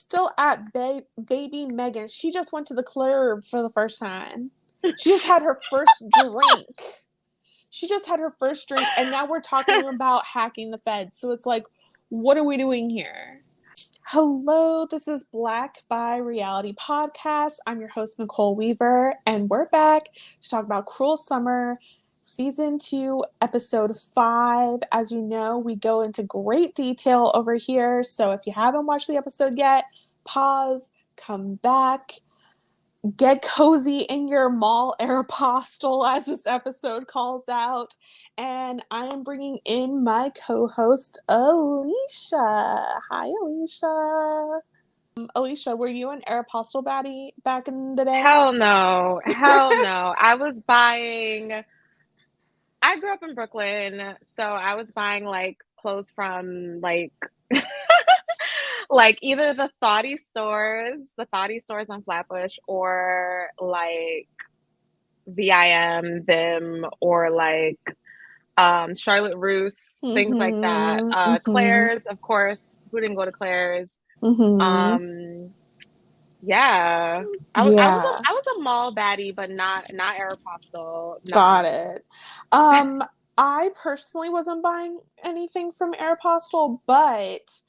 Still at baby Megan. She just went to the club for the first time. She just had her first drink. And now we're talking about hacking the feds. So it's like, what are we doing here? Hello, this is Black by Reality Podcast. I'm your host, Nicole Weaver, and we're back to talk about Cruel Summer, Season 2, Episode 5. As you know, we go into great detail over here, so if you haven't watched the episode yet, pause, come back, get cozy in your mall aeropostale, as this episode calls out. And I am bringing in my co-host, Alisha. Hi, Alisha. Alisha, were you an aeropostale baddie back in the day? Hell no. Hell no. I grew up in Brooklyn, so I was buying like clothes from like either the thoughty stores on Flatbush, or like VIM, them, or like Charlotte Russe, things like that. Claire's, of course. Who didn't go to Claire's? Um, yeah. Yeah. I was a mall baddie, but not Aeropostale. Got Nah. it. I personally wasn't buying anything from Aeropostale, but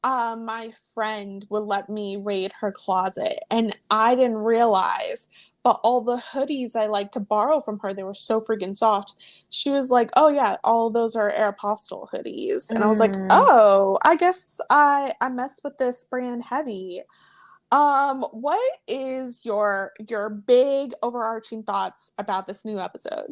my friend would let me raid her closet, and I didn't realize, but all the hoodies I like to borrow from her, they were so freaking soft. She was like, "Oh yeah, all those are Aeropostale hoodies," and I was like, Mm. "Oh, I guess I mess with this brand heavy." What is your big overarching thoughts about this new episode?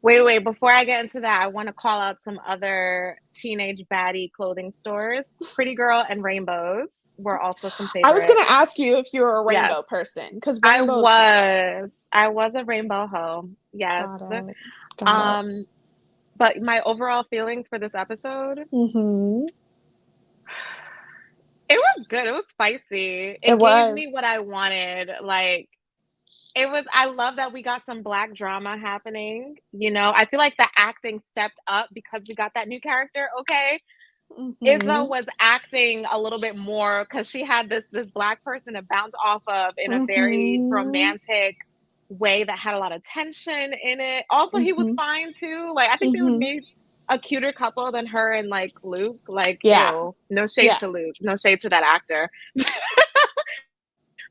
Wait. Before I get into that, I want to call out some other teenage baddie clothing stores. Pretty Girl and Rainbows were also some I was favorites. gonna ask you if you're a Yes, rainbow person, because rainbows go both. I was a rainbow hoe. Yes. Got it. Got it. Um, but my overall feelings for this episode, Mm-hmm. it was good. It was spicy. It It gave me was. what I wanted. Like, I love that we got some black drama happening. I feel like the acting stepped up because we got that new character. Okay. Issa Mm-hmm. was acting a little bit more because she had this black person to bounce off of in a very Mm-hmm. romantic way that had a lot of tension in it. Also, he was Mm-hmm. fine too. Like, I think they would Mm-hmm. made a cuter couple than her and like Luke. Like, Yeah. ew. No shade Yeah. to Luke. No shade to that actor.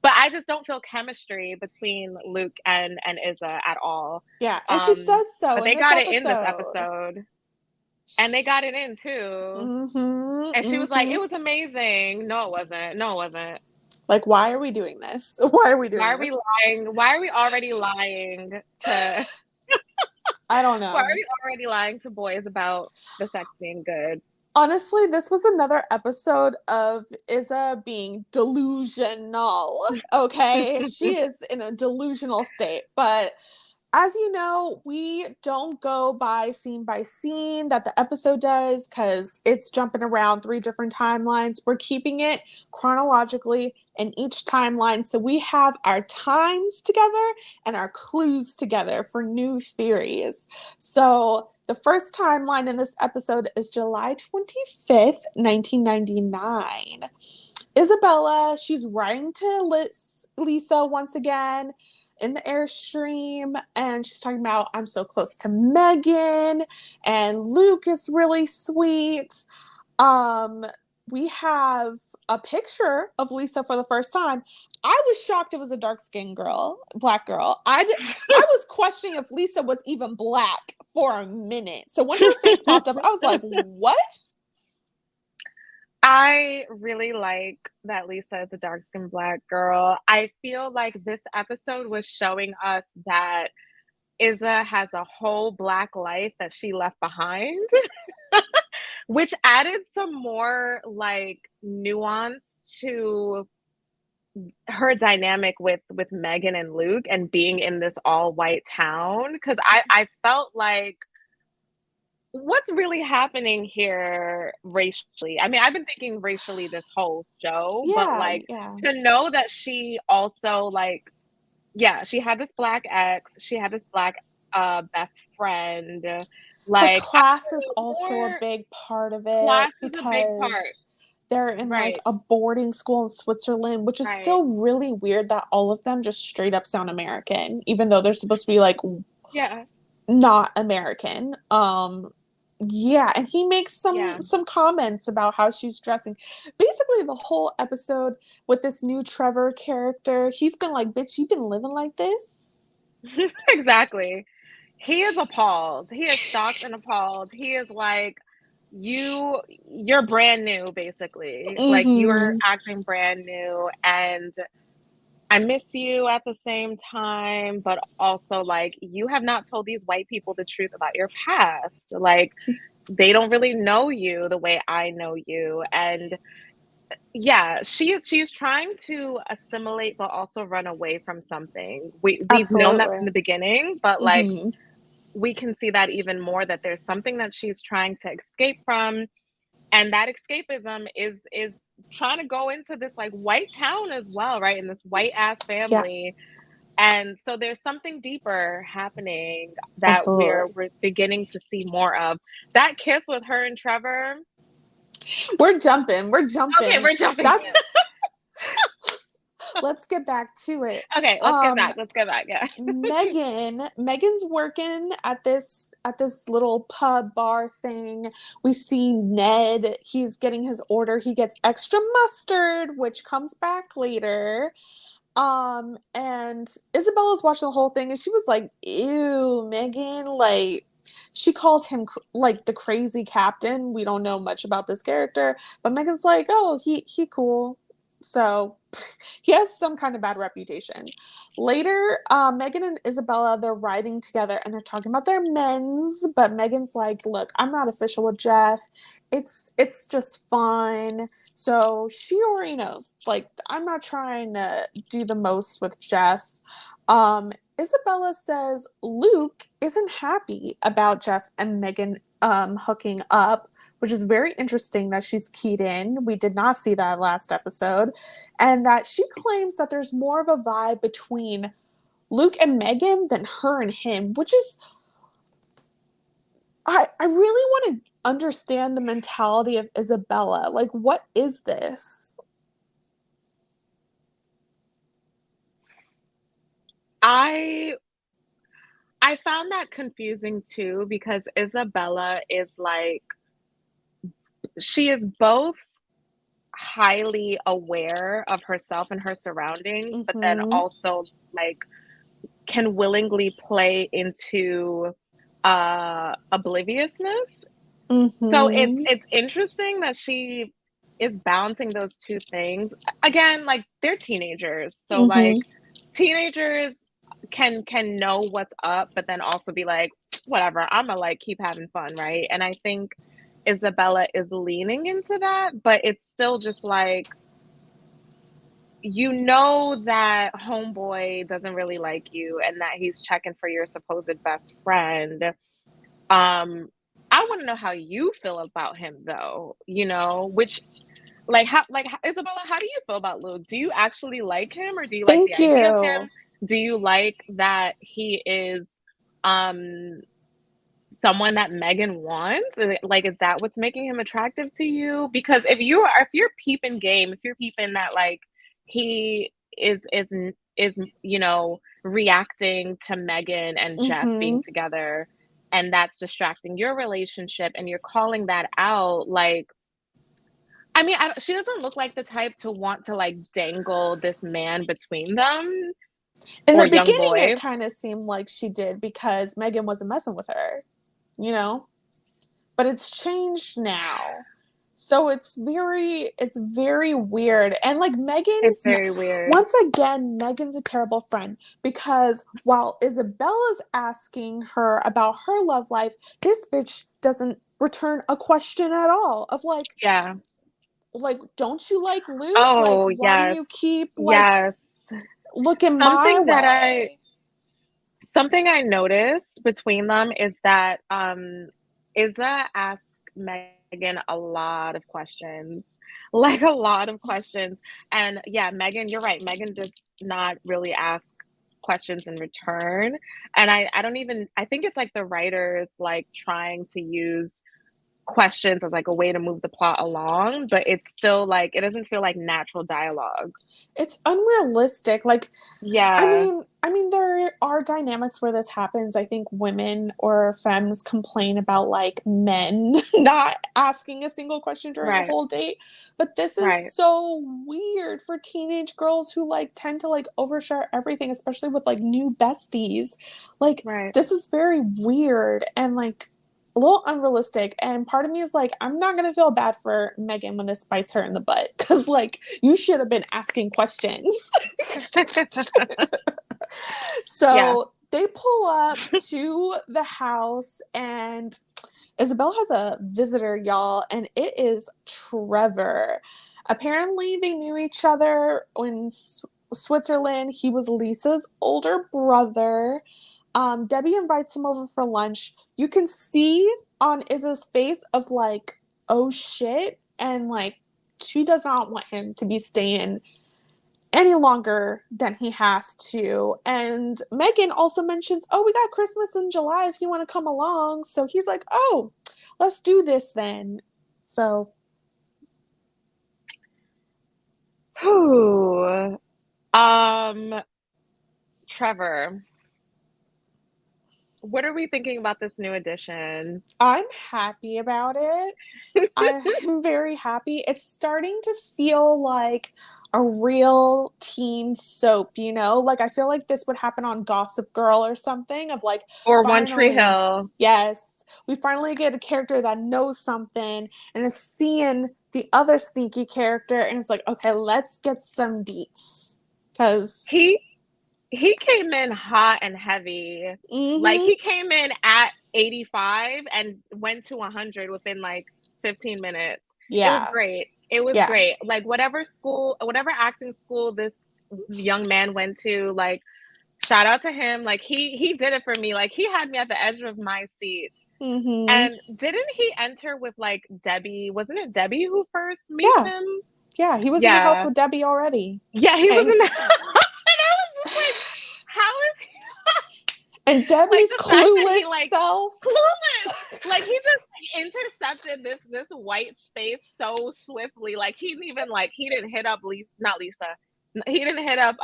But I just don't feel chemistry between Luke and Issa at all. Yeah. And she says so But in they this got it in this episode. episode. And they got it in too. Mm-hmm. And she was like, Mm-hmm. it was amazing. No, it wasn't. No, it wasn't. Like, why are we doing this? Why are we Why doing are we this? lying? Why are we already lying to I don't why are know. we already lying to boys about the sex being good? Honestly, this was another episode of Isa being delusional. Okay, she is in a delusional state. But as you know, we don't go by scene that the episode does, because it's jumping around 3 different timelines. We're keeping it chronologically in each timeline, so we have our times together and our clues together for new theories. So the first timeline in this episode is July 25th, 1999. Isabella, she's writing to Lisa once again in the Airstream, and she's talking about, I'm so close to Megan, and Luke is really sweet. Um, we have a picture of Lisa for the first time. I was shocked it was a dark-skinned girl, black girl. I was questioning if Lisa was even black for a minute. So when her face popped up, I was like, what? I really like that Lisa is a dark skinned black girl. I feel like this episode was showing us that Isa has a whole black life that she left behind, which added some more like nuance to her dynamic with Megan and Luke and being in this all white town. Because I felt like, what's really happening here racially? I mean, I've been thinking racially this whole show, but Yeah, like, yeah. to know that she also like, yeah, she had this black ex, she had this black best friend. But Like, I class don't is know, also a more big part of it, class is a big part. because they're in like Right. a boarding school in Switzerland, which is Right. still really weird that all of them just straight up sound American, even though they're supposed to be like Yeah. not American. Yeah, and he makes Yeah. some comments about how she's dressing. Basically, the whole episode with this new Trevor character, he's been like, "Bitch, you've been living like this." Exactly. He is appalled. He is shocked and appalled. He is like, you're brand new, basically. Like you're Mm-hmm. acting brand new, and I miss you at the same time, but also like you have not told these white people the truth about your past. Like they don't really know you the way I know you. And yeah, she's trying to assimilate but also run away from something. We've known that from Absolutely. the beginning, but like Mm-hmm. we can see that even more, that there's something that she's trying to escape from, and that escapism is trying to go into this like white town as well, right? In this white ass Yeah, family. And so there's something deeper happening that absolutely. we're beginning to see more of. That kiss with her and Trevor. We're jumping. We're Okay, jumping. we're jumping. That's let's get back to it. Okay, let's get Um back. Let's get back. Yeah. Megan's working at this little pub bar thing. We see Ned, he's getting his order. He gets extra mustard, which comes back later. And Isabella's watching the whole thing and she was like, "Ew, Megan." Like she calls him like the crazy captain. We don't know much about this character, but Megan's like, "Oh, he cool." So he has some kind of bad reputation. Later, Megan and Isabella, they're riding together and they're talking about their men's, but Megan's like, "Look, I'm not official with Jeff. It's just fun." So she already knows, like, I'm not trying to do the most with Jeff. Isabella says Luke isn't happy about Jeff and Megan hooking up, which is very interesting that she's keyed in. We did not see that last episode. And that she claims that there's more of a vibe between Luke and Megan than her and him, which is, I really want to understand the mentality of Isabella. Like, what is this? I I found that confusing too, because Isabella is like, she is both highly aware of herself and her surroundings, but then Mm-hmm. also like can willingly play into obliviousness. So Mm-hmm. it's interesting that she is balancing those two things. Again, like they're teenagers. So like Mm-hmm. teenagers can know what's up, but then also be like, whatever, I'm gonna like keep having fun, right? And I think Isabella is leaning into that, but it's still just like, you know that homeboy doesn't really like you and that he's checking for your supposed best friend. I want to know how you feel about him though, which Isabella, how do you feel about Luke? Do you actually like him, or do you like the Thank idea of you. him? Do you like that he is um someone that Megan wants? Like, is that what's making him attractive to you? Because if you're peeping game, if you're peeping that like he is reacting to Megan and Jeff being Mm-hmm. together, and that's distracting your relationship, and you're calling that out, like, I mean, she doesn't look like the type to want to like dangle this man between them, In the or young beginning, boy. it kind of seemed like she did because Megan wasn't messing with her, you know? But it's changed now. So it's very weird. And like It's very weird. once again, Megan's a terrible friend because while Isabella's asking her about her love life, this bitch doesn't return a question at all of Yeah. like, don't you like Luke? Like, Oh, why do yes. you keep like Yes. looking my Something that I way? something I noticed between them is that Isa asked Megan a lot of questions. Like a lot of questions. And yeah, Megan, you're right. Megan does not really ask questions in return. And I don't even, I think it's like the writers like trying to use questions as like a way to move the plot along, but it's still like it doesn't feel like natural dialogue. It's unrealistic. Like, Yeah, I mean, there are dynamics where this happens. I think women or femmes complain about like men not asking a single question during a right, whole date. But this is right, so weird for teenage girls who like tend to like overshare everything, especially with like new besties. Like, right. this is very weird and like a little unrealistic. And part of me is like, I'm not gonna feel bad for Megan when this bites her in the butt. Cause like you should have been asking questions. Yeah. So they pull up to the house, and Isabella has a visitor, y'all, and it is Trevor. Apparently, they knew each other in Switzerland. He was Lisa's older brother. Debbie invites him over for lunch. You can see on Izza's face of like, oh shit, and like she does not want him to be staying any longer than he has to. And Megan also mentions, oh, we got Christmas in July if you want to come along. So he's like, oh, let's do this then. So Whew. Um, Trevor, what are we thinking about this new edition? I'm happy about it. I'm very happy. It's starting to feel like a real teen soap, you know? Like I feel like this would happen on Gossip Girl or something of like Or One Tree finally, Hill? yes, we finally get a character that knows something and is seeing the other sneaky character and it's like, okay, let's get some deets. Cause He he came in hot and heavy. Like mm-hmm. he came in at 85 and went to 100 within like 15 minutes. It was Yeah. great. It was Yeah. great. Like whatever school, whatever acting school this young man went to, like shout out to him. Like he did it for me. Like he had me at the edge of my seat. Mm-hmm. And didn't he enter with like Debbie? Wasn't it Debbie who first meets Yeah. him? Yeah. He was in the house Yeah. with Debbie already. Yeah, he was And in that. And I was just like, how is he and like Debbie's the fact that clueless he like self. clueless, like he just intercepted this white space so swiftly. Like he didn't hit up Lisa, not Lisa. He didn't hit up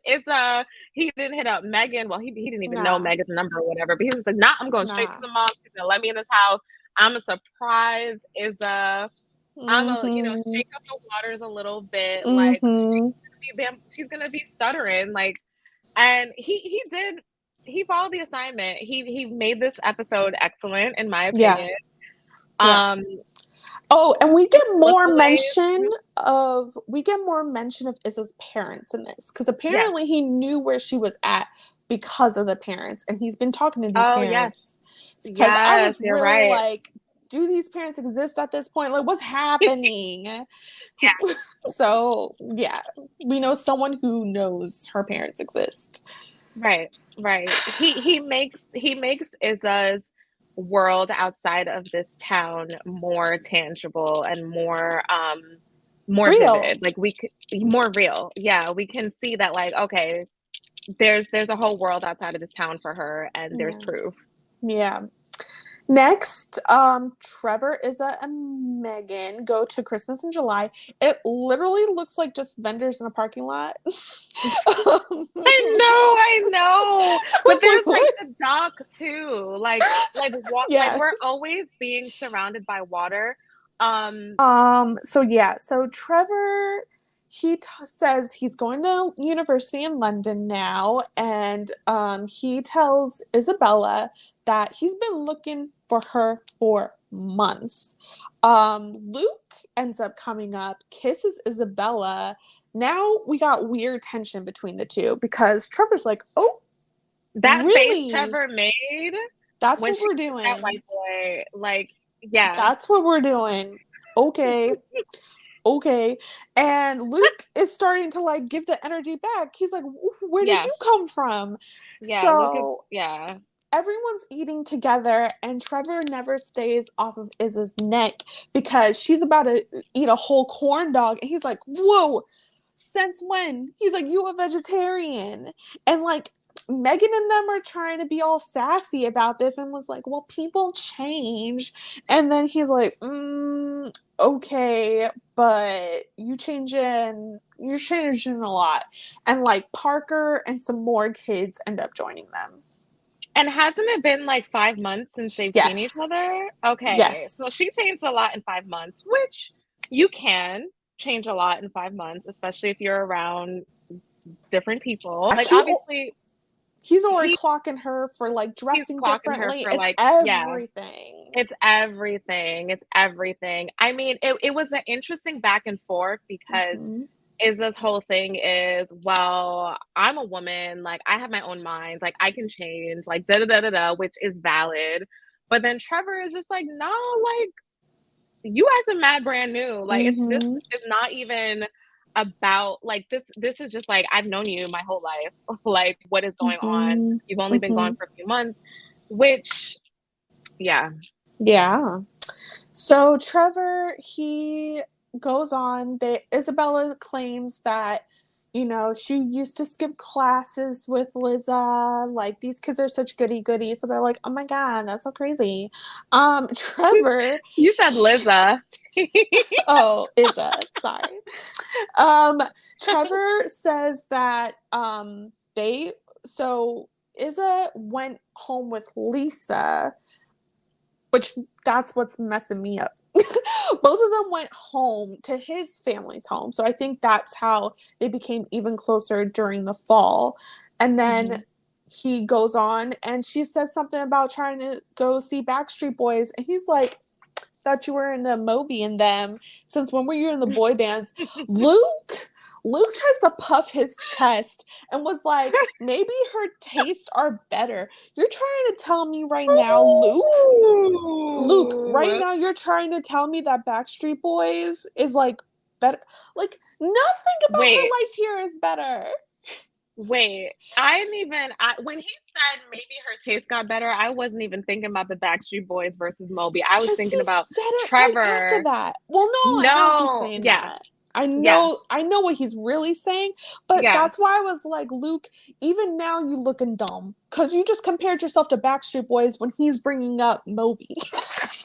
Issa. He didn't hit up Megan. Well, he didn't even know Nah, Megan's number or whatever. But he was just like, nah, I'm going straight to nah. the mom. She's gonna let me in this house. I'm a surprise Issa. I'm a Mm-hmm. shake up the waters a little bit. Like Mm-hmm. she's gonna be stuttering. Like and he did he followed the assignment. He made this episode excellent in my Yeah. opinion. Yeah. Um Oh, and Flip-aways. we get more mention of Issa's parents in this because Yes. apparently he knew where she was at because of the parents, and he's been talking to these Oh yes. parents. Because I Yes, was you're really right. like, do these parents exist at this point? Like, what's happening? So yeah, we know someone who knows her parents exist. Right, right. He makes Izza's world outside of this town more tangible and more Real. vivid. Like we could more real. Yeah, we can see that like okay, there's a whole world outside of this town for her and there's Yeah. proof. Yeah. Next, Trevor, Issa, and Megan go to Christmas in July. It literally looks like just vendors in a parking lot. I know. I But was like, there's like what? the dock too. Like Yes. we're always being surrounded by water. So yeah, so Trevor, says he's going to university in London now, and he tells Isabella that he's been looking for her for months. Luke ends up coming up, kisses Isabella. Now we got weird tension between the two because Trevor's like, oh, That face really? Trevor made That's when what she we're kissed that doing. white boy, like, yeah, That's what we're doing. Okay. Okay. And Luke is starting to like give the energy back. He's like, where did yeah, you come from? yeah. Luke is, So yeah, everyone's eating together, and Trevor never stays off of Iz's neck because she's about to eat a whole corn dog. And he's like, whoa, since when? He's like, you a vegetarian? And like, Megan and them are trying to be all sassy about this and was like, well, people change. And then he's like, okay, but you're changing a lot. And like Parker and some more kids end up joining them. And hasn't it been like 5 months since they've seen each Yes. other? Okay, Yes. so she changed a lot in 5 months, which you can change a lot in 5 months, especially if you're around different people. Like He obviously he's already he clocking her for like he's dressing clocking her differently. for It's like, yeah, everything. it's everything. It's everything. I mean, it was an interesting back and forth because Mm-hmm. this whole thing is, well, I'm a woman, like I have my own mind, like I can change, like da da da da da, which is valid. But then Trevor is just like, no, like you acting mad brand new. Like this Mm-hmm. is not even about like this is just like I've known you my whole life. Like what is going on? Mm-hmm. You've only been Mm-hmm. gone for a few months, which yeah. Yeah. So Trevor, he goes on. Isabella claims that, she used to skip classes with Liza. Like these kids are such goody goodies. So they're like, oh my god, that's so crazy. Trevor, You said Liza. oh, Isa, sorry. Um, Trevor says that they so Isa went home with Lisa, which that's what's messing me up. Both of them went home to his family's home. So I think that's how they became even closer during the fall. And then Mhm. he goes on and she says something about trying to go see Backstreet Boys. And he's like, thought you were in a Moby and them. Since when were you in the boy bands? Luke tries to puff his chest and was like, maybe her tastes are better. You're trying to tell me right now, Luke, right Ooh. now you're trying to tell me that Backstreet Boys is like better. Like nothing about her Wait, life here is better. wait. I didn't even when he said maybe her taste got better, I wasn't even thinking about the Backstreet Boys versus Moby. I was Because he thinking about said it right after Trevor. that. Well, no, I know he's No, saying yeah, that. I yeah, know I know what he's really saying, but yeah. that's why I was like, Luke, even now you looking dumb cuz you just compared yourself to Backstreet Boys when he's bringing up Moby.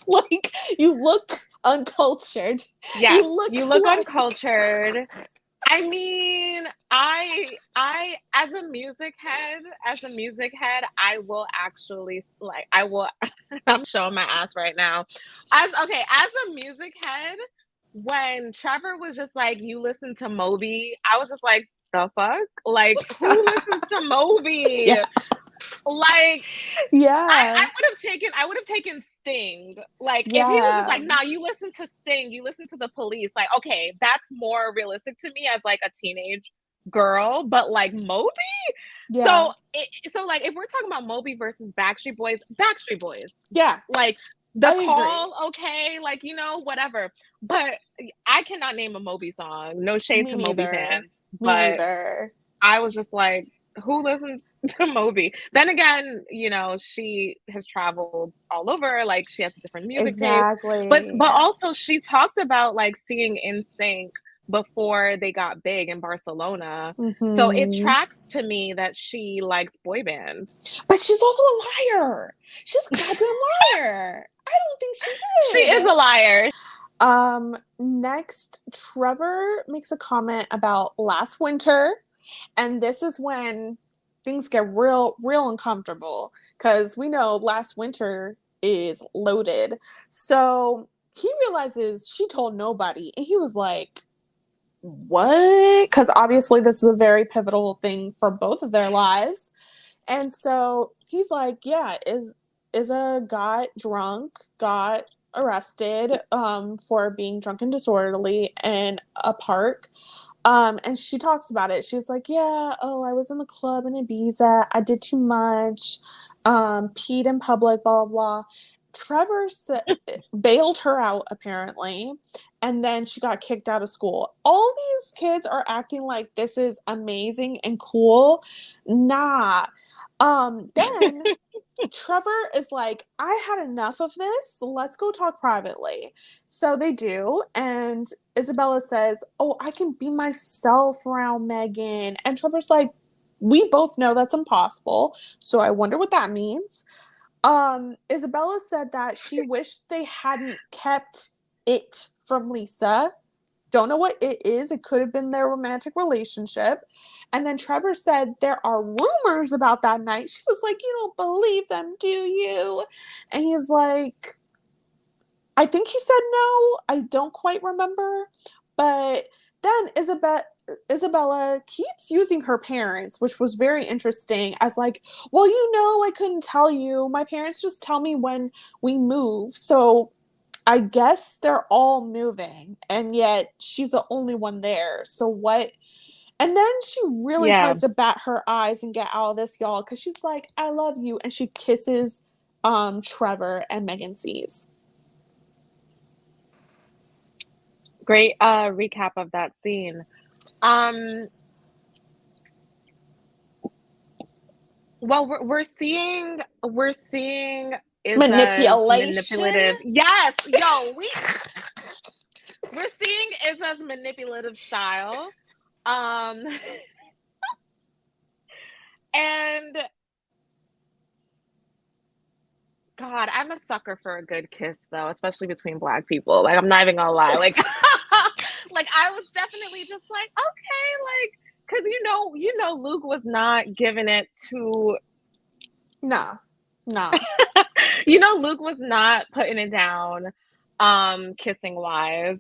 Like you look uncultured. Yes, You look you look like uncultured. I mean, I as a music head, I will actually like I will I'm showing my ass right now. As a music head, when Trevor was just like, you listen to Moby, I was just like, the fuck? Like, who listens to Moby? yeah. Like, Yeah. I would have taken Sting. Like if he was just Yeah. like, nah, you listen to Sting, you listen to the Police, like, okay, that's more realistic to me as like a teenage girl, but like Moby? Yeah. So like if we're talking about Moby versus Backstreet Boys, Backstreet Boys. Yeah. Like the I agree. call, okay, like whatever. But I cannot name a Moby song. No shade Me to Moby neither. fans, Me but neither. I was just like, who listens to Moby? Then again, she has traveled all over, like she has a different music taste. But Exactly. but also she talked about like seeing NSYNC before they got big in Barcelona. So it Mm-hmm. tracks to me that she likes boy bands. But she's also a liar. She's a goddamn liar. I don't think she She is did. a liar. Next, Trevor makes a comment about last winter, and this is when things get real uncomfortable because we know last winter is loaded. So he realizes she told nobody, and he was like, what? Because obviously, this is a very pivotal thing for both of their lives. And so he's like, yeah, Isa got drunk, got arrested for being drunk and disorderly in a park. And she talks about it. She's like, yeah, oh, I was in the club in Ibiza. I did too much, peed in public, blah, blah, blah. Trevor bailed her out, apparently, and then she got kicked out of school. All these kids are acting like this is amazing and cool. Nah. Then Trevor is like, I had enough of this. Let's go talk privately. So they do. And Isabella says, oh, I can be myself around Megan. And Trevor's like, we both know that's impossible. So I wonder what that means. Isabella said that she wished they hadn't kept it from Lisa. Don't know what it is. It could have been their romantic relationship. And then Trevor said there are rumors about that night. She was like, "You don't believe them, do you?" And he's like, I think he said no. I don't quite remember. But then Isabella keeps using her parents, which was very interesting, as like, well, I couldn't tell you. My parents just tell me when we move. So I guess they're all moving, and yet she's the only one there. So what? And then she really Yeah. tries to bat her eyes and get out of this, y'all, because she's like, "I love you," and she kisses Trevor, and Megan sees. Great recap of that scene. Um, well, we're seeing Izza's Manipulation. manipulative. Yes, yo, we're seeing Izza's manipulative style. Um, and God, I'm a sucker for a good kiss though, especially between Black people. Like, I'm not even gonna lie. Like, like I was definitely just like, okay, like, because Luke was not giving it to. Nah, nah. Luke was not putting it down, kissing wise.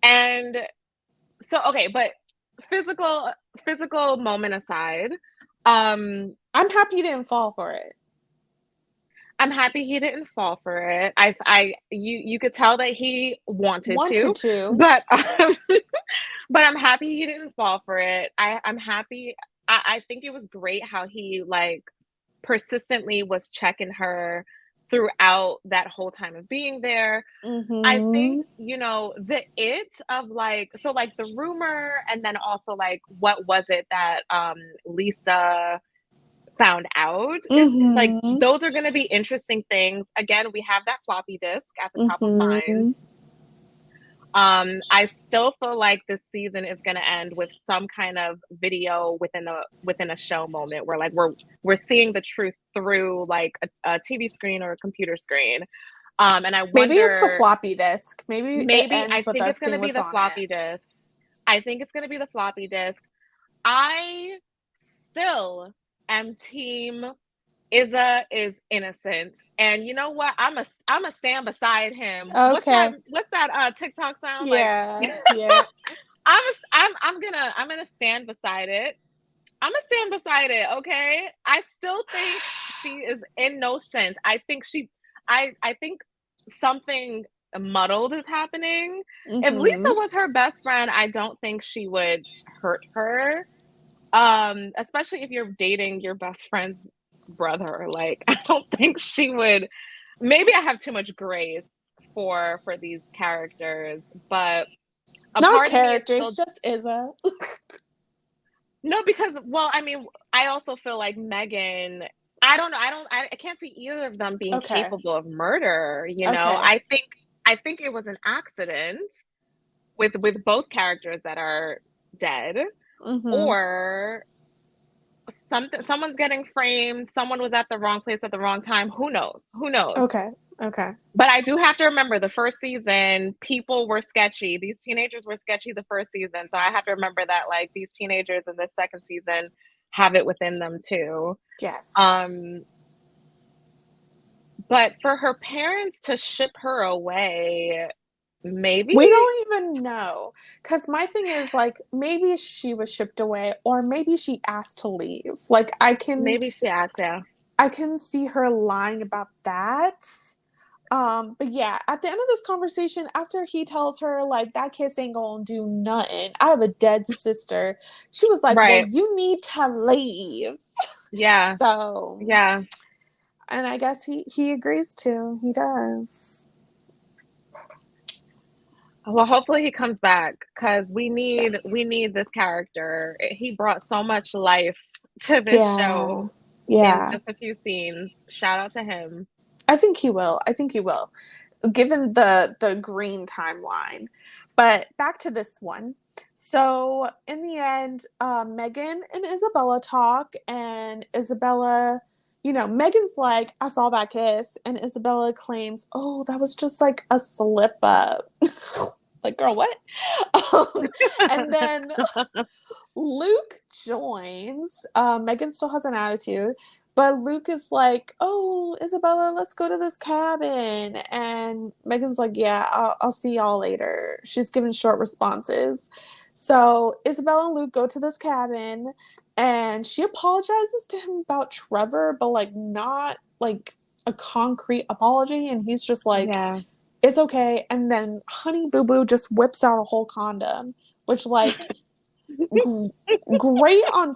And so, okay, but physical moment aside, I'm happy you didn't fall for it. I'm happy he didn't fall for it. You could tell that he wanted Wanted to, to. but but I'm happy he didn't fall for it. I'm happy. I think it was great how he like persistently was checking her throughout that whole time of being there. I Mm-hmm. think, the it of like, so like the rumor, and then also like what was it that Lisa found out, is like, Mm-hmm. those are going to be interesting things. Again, we have that floppy disk at the top of mind. Mm-hmm. I still feel like this season is going to end with some kind of video within a show moment where like we're seeing the truth through like a TV screen or a computer screen. And I Maybe it's the wonder, floppy disk. Maybe it maybe I ends with think us it's going to seeing be what's the on it. floppy disk. I think it's going to be the floppy disk. I still am team Issa is innocent, and you know what? I'm a stand beside him. Okay. What's that TikTok sound like? Yeah. Yeah. I'm gonna stand beside it. I'm gonna stand beside it. Okay. I still think she is in no sense. I think something muddled is happening. If Lisa Mm-hmm. was her best friend, I don't think she would hurt her. Especially if you're dating your best friend's brother. Like, I don't think she would. Maybe I have too much grace for these characters, but a Not part of me is characters, still. just Isa. No, because, well, I mean, I also feel like Megan. I don't know. I can't see either of them being Okay. capable of murder. Okay. I think it was an accident with both characters that are dead, Mm-hmm. or someone's getting framed, someone was at the wrong place at the wrong time. Who knows? Okay. Okay. But I do have to remember, the first season people were sketchy. These teenagers were sketchy the first season, so I have to remember that like these teenagers in this second season have it within them too. Yes. um but for her parents to ship her away, maybe. We don't even know. Because my thing is, like, maybe she was shipped away, or maybe she asked to leave. Like, Maybe she asked. Yeah. I can see her lying about that. But yeah, at the end of this conversation, after he tells her, like, that kiss ain't gonna do nothing, I have a dead sister. She was like, well, Right. you need to leave. Yeah. So, Yeah. and I guess he agrees to. He does. Well, hopefully he comes back, because we Yeah. need this character. He brought so much life to this Yeah. show in Yeah. just a few scenes. Shout out to him. I think he will. I think he will. Given the green timeline. But back to this one. So in the end, Megan and Isabella talk, and Isabella, Megan's like, I saw that kiss, and Isabella claims, oh, that was just like a slip up. Like, girl, what? And then Luke joins. Megan still has an attitude, but Luke is like, oh, Isabella, let's go to this cabin. And Megan's like, yeah, I'll see y'all later. She's giving short responses. So Isabella and Luke go to this cabin, and she apologizes to him about Trevor, but like not like a concrete apology. And he's just like, Yeah. it's okay. And then Honey Boo Boo just whips out a whole condom, which like great on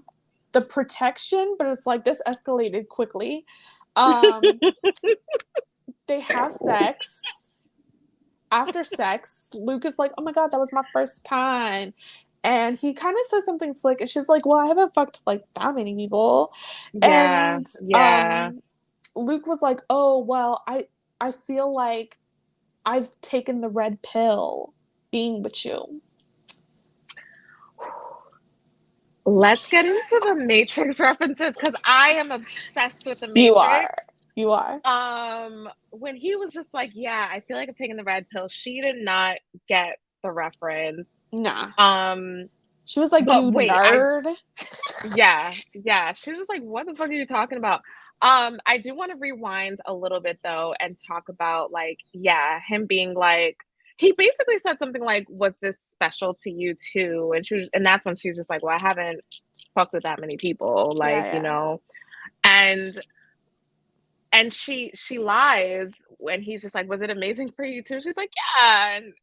the protection, but it's like this escalated quickly. They have sex. After sex, Luke is like, oh my god, that was my first time. And he kind of says something slick, and she's like, well, I haven't fucked like that many people. Yeah. And Yeah. Luke was like, oh well, I feel like I've taken the red pill being with you. Let's get into the Matrix references because I am obsessed with the You Matrix. are. You are. When he was just like, yeah, I feel like I'm taking the red pill, she did not get the reference. Nah. Um, She was like, but you wait, nerd. yeah, she was just like, what the fuck are you talking about? I do want to rewind a little bit though and talk about like, yeah, him being like, he basically said something like, was this special to you too? And that's when she was just like, well, I haven't fucked with that many people, like, Yeah. and she lies when he's just like, was it amazing for you too? She's like, yeah. And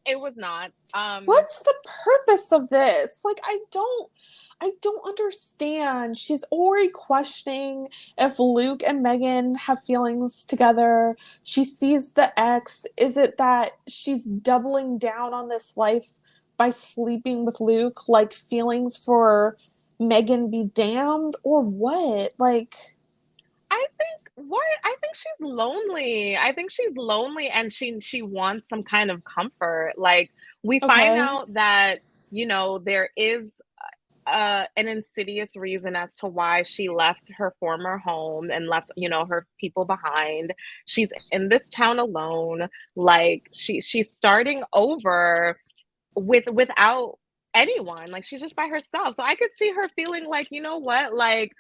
it was not. What's the purpose of this? Like, I don't understand. She's already questioning if Luke and Megan have feelings together. She sees the ex. Is it that she's doubling down on this life by sleeping with Luke? Like, feelings for Megan be damned, or what? Like, I think she's lonely. I think she's lonely and she wants some kind of comfort. Like we find okay. out that, there is an insidious reason as to why she left her former home and left, her people behind. She's in this town alone. Like she's starting over without anyone. Like she's just by herself. So I could see her feeling like, you know what? Like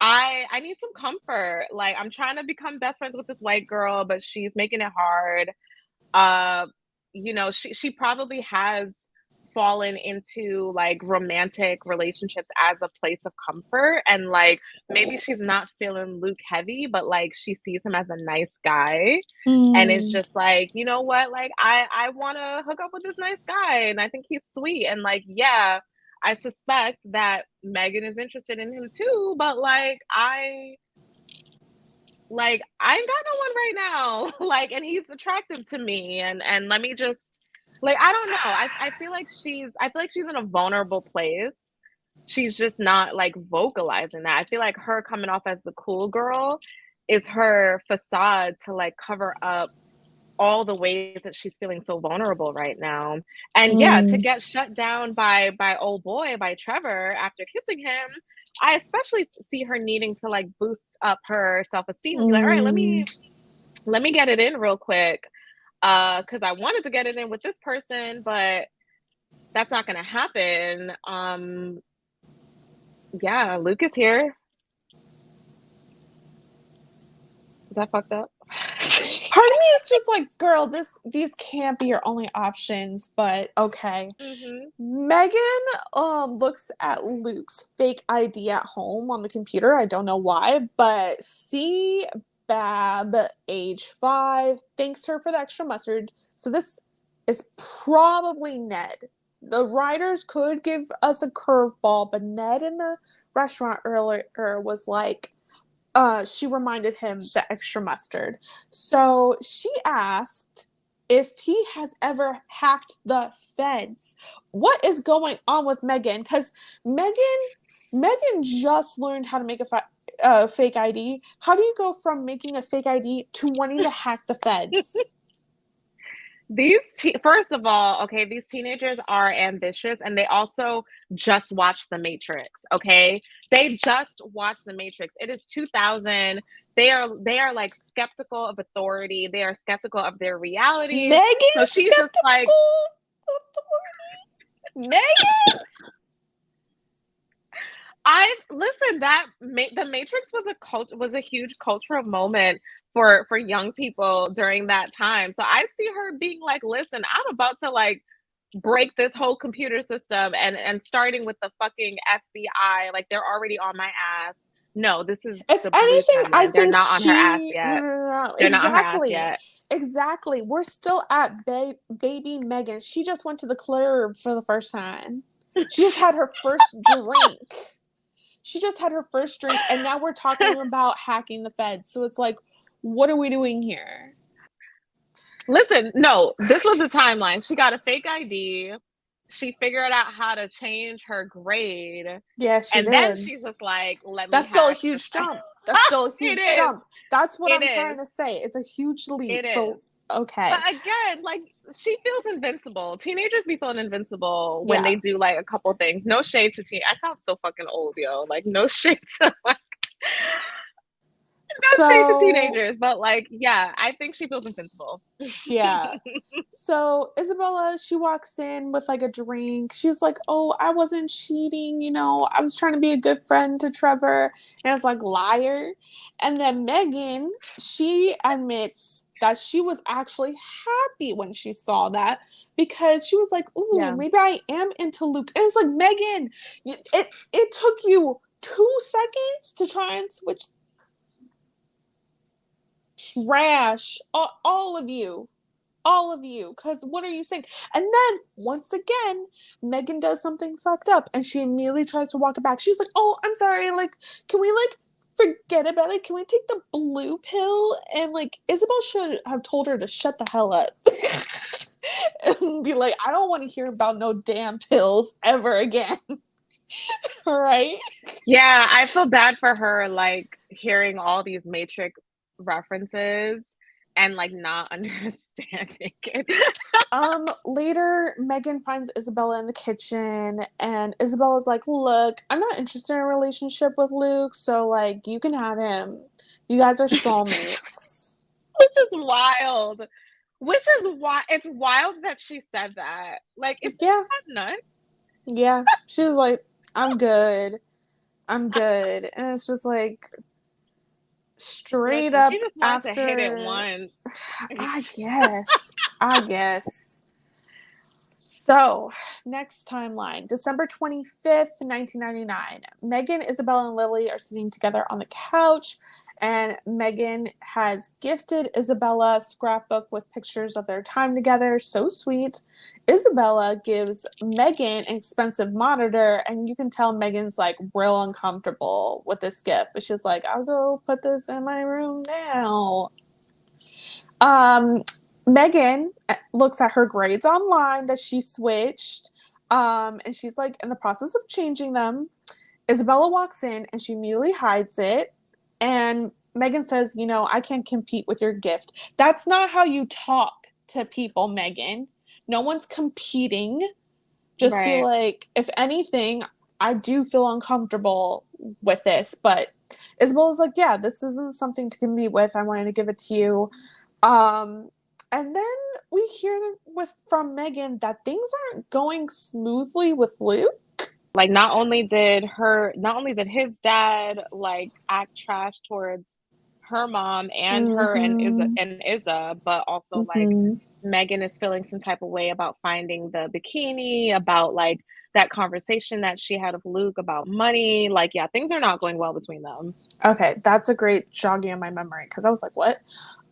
I need some comfort. Like I'm trying to become best friends with this white girl, but she's making it hard. Uh, she probably has fallen into like romantic relationships as a place of comfort, and like maybe she's not feeling Luke heavy, but like she sees him as a nice guy, and it's Hmm. just like, you know what, like I want to hook up with this nice guy and I think he's sweet, and like yeah, I suspect that Megan is interested in him too, but I ain't got no one right now. Like, and he's attractive to me. And let me just like, I don't know. I feel like she's in a vulnerable place. She's just not like vocalizing that. I feel like her coming off as the cool girl is her facade to like cover up all the ways that she's feeling so vulnerable right now. And yeah, to Mm. get shut down by old boy, by Trevor after kissing him, I especially see her needing to like boost up her self-esteem and be like, all right, Mm. let me get it in real quick. Because I wanted to get it in with this person, but that's not gonna happen. Yeah, Luke is here. Is that fucked up? Part of me is just like, girl, these can't be your only options, but okay. Mm-hmm. Megan looks at Luke's fake ID at home on the computer. I don't know why, but C Bab, age 5, thanks her for the extra mustard. So this is probably Ned. The writers could give us a curveball, but Ned in the restaurant earlier was like, she reminded him the extra mustard. So she asked if he has ever hacked the feds. What is going on with Megan? Because Megan just learned how to make a fake ID. How do you go from making a fake ID to wanting to hack the feds? First of all, okay, these teenagers are ambitious and they also just watched The Matrix, okay? They just watched The Matrix. It is 2000. They are like skeptical of authority. They are skeptical of their realities. So Megan she's just like, skeptical authority. Megan. I listen. The Matrix was a huge cultural moment for young people during that time. So I see her being like, "Listen, I'm about to like break this whole computer system and starting with the fucking FBI. Like they're already on my ass. No, this is If the blue anything, I timeline. They're think not on her ass she. No, yet. no, no, no. They're not on her ass Exactly. yet. Exactly. We're still at baby Megan. She just went to the club for the first time. She just had her first drink. She just had her first drink, and now we're talking about hacking the feds. So it's like, what are we doing here? Listen, no, this was the timeline. She got a fake ID. She figured out how to change her grade. Yeah, she And then did. she's just like, let me That's still a hack the huge jump. That's still a It huge is. jump. That's what It I'm is. trying to say. It's a huge leap, It but is. But okay. again, like she feels invincible. Teenagers be feeling invincible when Yeah. they do like a couple things. No shade to teen. I sound so fucking old, yo. Like no shade to like no shade to So, teenagers, but like yeah, I think she feels invincible. yeah. So Isabella, she walks in with like a drink. She's like, "Oh, I wasn't cheating, I was trying to be a good friend to Trevor." And it's like, liar. And then Megan, she admits that she was actually happy when she saw that because she was like, "Ooh, Yeah. maybe I am into Luke." And it's like, Megan, it took you 2 seconds to try and switch. Trash, all of you, all of you, because what are you saying? And then once again, Megan does something fucked up and she immediately tries to walk it back. She's like, "Oh, I'm sorry, like, can we like forget about it? Can we take the blue pill?" And like Isabel should have told her to shut the hell up. And be like, "I don't want to hear about no damn pills ever again." All right. Yeah, I feel bad for her, like hearing all these Matrix references and like not understanding it. Later, Megan finds Isabella in the kitchen, and Isabella's like, "Look, I'm not interested in a relationship with Luke, so like, you can have him. You guys are soulmates." Which is wild. Which is why it's wild that she said that. Like, is Yeah, that nuts? yeah. She was like, "I'm good. I'm good," and it's just like straight Listen, up she just wanted to hit it after. once. I guess. I guess. So, next timeline, December 25th, 1999. Megan, Isabella, and Lily are sitting together on the couch, and Megan has gifted Isabella a scrapbook with pictures of their time together. So sweet. Isabella gives Megan an expensive monitor, and you can tell Megan's like real uncomfortable with this gift, but she's like, "I'll go put this in my room now." Um, Megan looks at her grades online that she switched, and she's like in the process of changing them. Isabella walks in and she immediately hides it. And Megan says, "I can't compete with your gift." That's not how you talk to people, Megan. No one's competing. Just be Right. like, if anything, I do feel uncomfortable with this. But Isabella's like, "Yeah, this isn't something to compete with. I wanted to give it to you." Um, and then we hear from Megan that things aren't going smoothly with Luke. Like not only did his dad like act trash towards her mom and her Mm-hmm. and Isa, but also like Mm-hmm. Megan is feeling some type of way about finding the bikini, about like that conversation that she had with Luke about money. Like, yeah, things are not going well between them. Okay, that's a great jogging of my memory because I was like, "What?"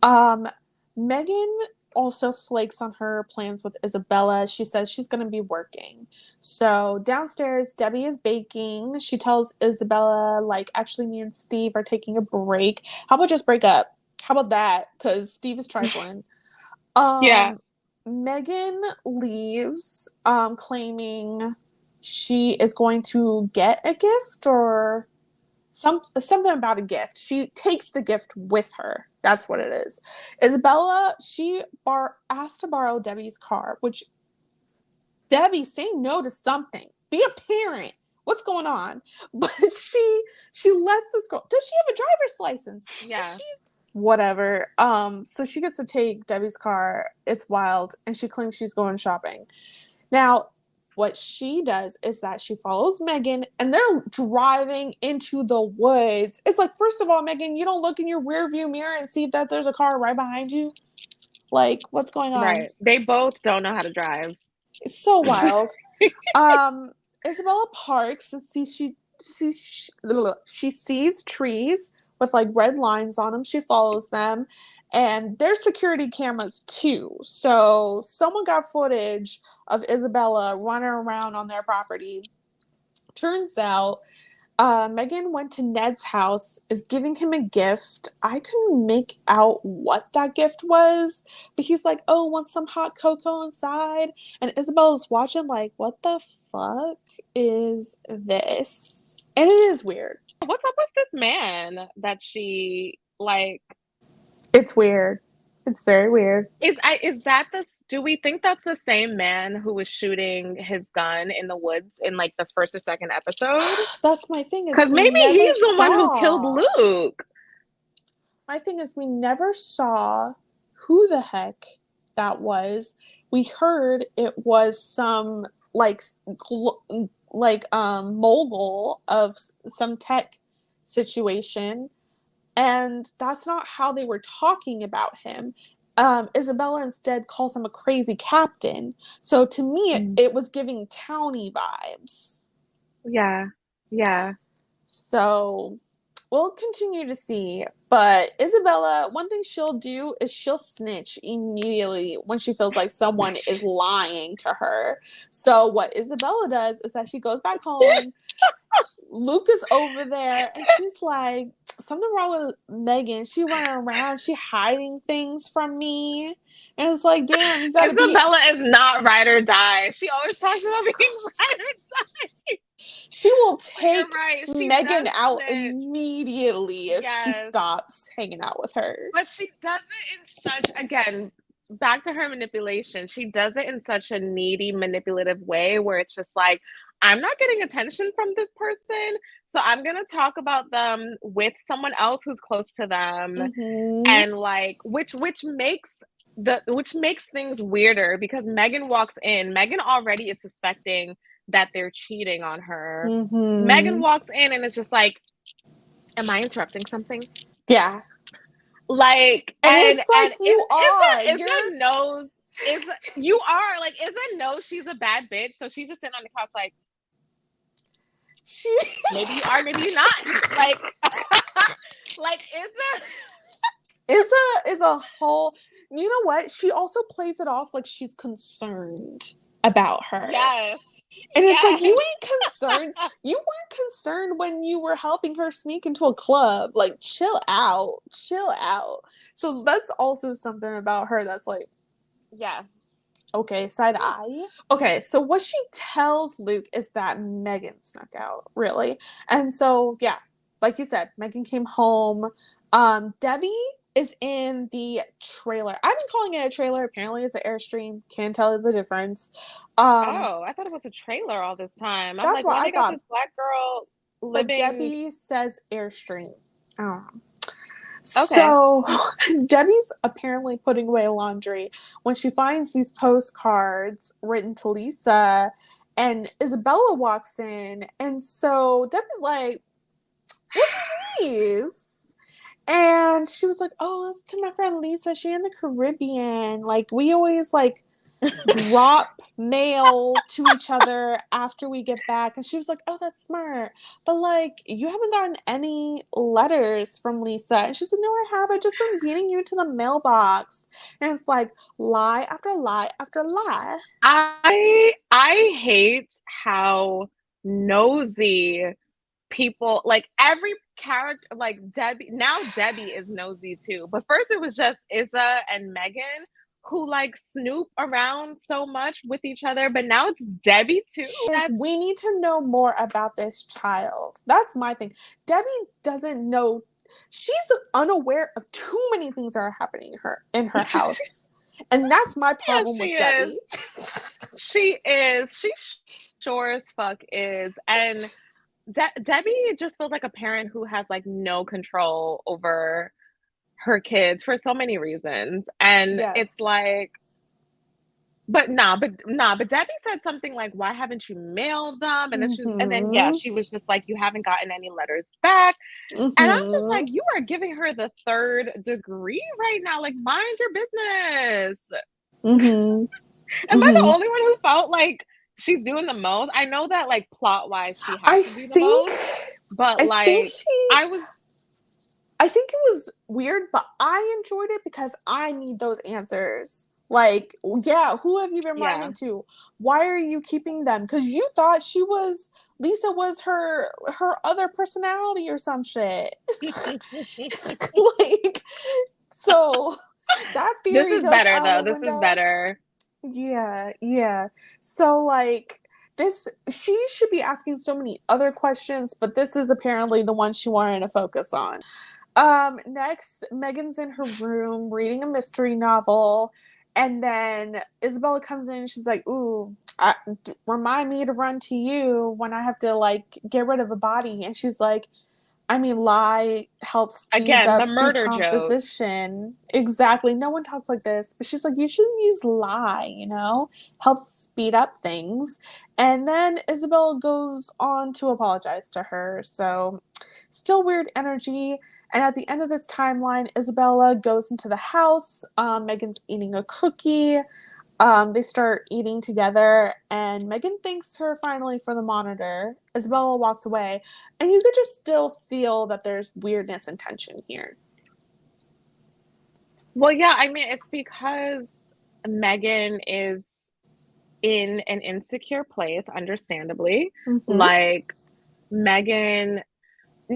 Um, Megan also flakes on her plans with Isabella. She says she's going to be working. So downstairs, Debbie is baking. She tells Isabella, like, "Actually, me and Steve are taking a break. How about just break up? How about that? Because Steve is trifling." Yeah. Um, Megan leaves, claiming she is going to get a gift or something about a gift. She takes the gift with her. That's what it is. Isabella, asked to borrow Debbie's car, which Debbie, say no to something. Be a parent. What's going on? But she lets this girl. Does she have a driver's license? Yeah. Whatever. So she gets to take Debbie's car. It's wild, and she claims she's going shopping. Now, what she does is that she follows Megan, and they're driving into the woods. It's like, first of all, Megan, you don't look in your rear view mirror and see that there's a car right behind you. Like, what's going on? Right. They both don't know how to drive. It's so wild. Isabella parks and she sees trees with like red lines on them. She follows them, and there's security cameras too. So someone got footage of Isabella running around on their property. Turns out Megan went to Ned's house, is giving him a gift. I couldn't make out what that gift was, but he's like, oh, want some hot cocoa inside? And Isabella's watching like, what the fuck is this? And it is weird. What's up with this man that she, like... It's weird. It's very weird. Do we think that's the same man who was shooting his gun in the woods in like the first or second episode? That's my thing. Because maybe he's the one who killed Luke. My thing is, we never saw who the heck that was. We heard it was some mogul of some tech situation, and that's not how they were talking about him. Isabella instead calls him a crazy captain. So to me, it was giving townie vibes. Yeah. So we'll continue to see. But Isabella, one thing she'll do is she'll snitch immediately when she feels like someone is lying to her. So what Isabella does is that she goes back home. Luke is over there, and she's like, something wrong with Megan. She running around, she hiding things from me. And it's like, damn, you gotta Isabella is not ride or die. She always talks about being ride or die. She will take Megan out immediately if she stops hanging out with her. But she does it in such, again, back to her manipulation, she does it in such a needy, manipulative way where it's just like, I'm not getting attention from this person, so I'm gonna talk about them with someone else who's close to them, and like which makes things weirder because Megan walks in. Megan already is suspecting that they're cheating on her. Megan walks in and it's just like, am I interrupting something? Yeah. Like, and it's like, you are. Issa knows. You are. Like, Issa knows she's a bad bitch, so she's just sitting on the couch like, maybe you are, maybe you're not. Like, like Issa is a whole... You know what? She also plays it off like she's concerned about her. Yes. And it's like, you ain't concerned. You weren't concerned when you were helping her sneak into a club. Like, chill out. So that's also something about her that's like, yeah. Okay, side eye. Okay, so what she tells Luke is that Megan snuck out, really. And so, yeah, like you said, Megan came home. Debbie is in the trailer. I've been calling it a trailer. Apparently it's an Airstream. Can't tell the difference. I thought it was a trailer all this time. I'm that's like, what why I thought. This black girl living... But Debbie says Airstream. I don't know. Okay. So Debbie's apparently putting away laundry when she finds these postcards written to Lisa, and Isabella walks in, and so Debbie's like, what are these? And she was like, oh, it's to my friend Lisa. She in the Caribbean. Like, we always like drop mail to each other after we get back. And she was like, oh, that's smart. But like, you haven't gotten any letters from Lisa. And she's like, no, I have. I've just been beating you to the mailbox. And it's like lie after lie after lie. I hate how nosy people, like every character, like Debbie is nosy too. But first it was just Issa and Megan. who like snoop around so much with each other, but now it's Debbie too. We need to know more about this child. That's my thing. Debbie doesn't know. She's unaware of too many things that are happening in her house. And that's my Yes, problem she with is. Debbie. She is. She sure as fuck is. And Debbie just feels like a parent who has like no control over her kids for so many reasons. And it's Yes. like, but Debbie said something like, "Why haven't you mailed them?" And then yeah, Mm-hmm. she was just like, "You haven't gotten any letters back." And I'm just Mm-hmm. like, "You are giving her the third degree right now. Like, mind your business." Mm-hmm. Am I the Mm-hmm. only one who felt like she's doing the most? I know that like plot wise, she has I to do the think most, but I think like she I was, I think it was weird, but I enjoyed it because I need those answers. Like, yeah, who have you been yeah. writing to? Why are you keeping them? Because you thought Lisa was her other personality or some shit. Like, so that This theory is goes better out though. the This is window. better. Yeah, yeah. So like this she should be asking so many other questions, but this is apparently the one she wanted to focus on. Next, Megan's in her room reading a mystery novel, and then Isabella comes in and she's like, "Ooh, remind me to run to you when I have to like get rid of a body." And she's like, I mean, lie helps speeds Again, the up murder joke. decomposition. Exactly. No one talks like this. But she's like, you shouldn't use lie, helps speed up things. And then Isabella goes on to apologize to her. So, still weird energy. And at the end of this timeline, Isabella goes into the house. Megan's eating a cookie. They start eating together, and Megan thanks her finally for the monitor. Isabella walks away, and you could just still feel that there's weirdness and tension here. Well, yeah, I mean, it's because Megan is in an insecure place, understandably. Mm-hmm. Like, Megan,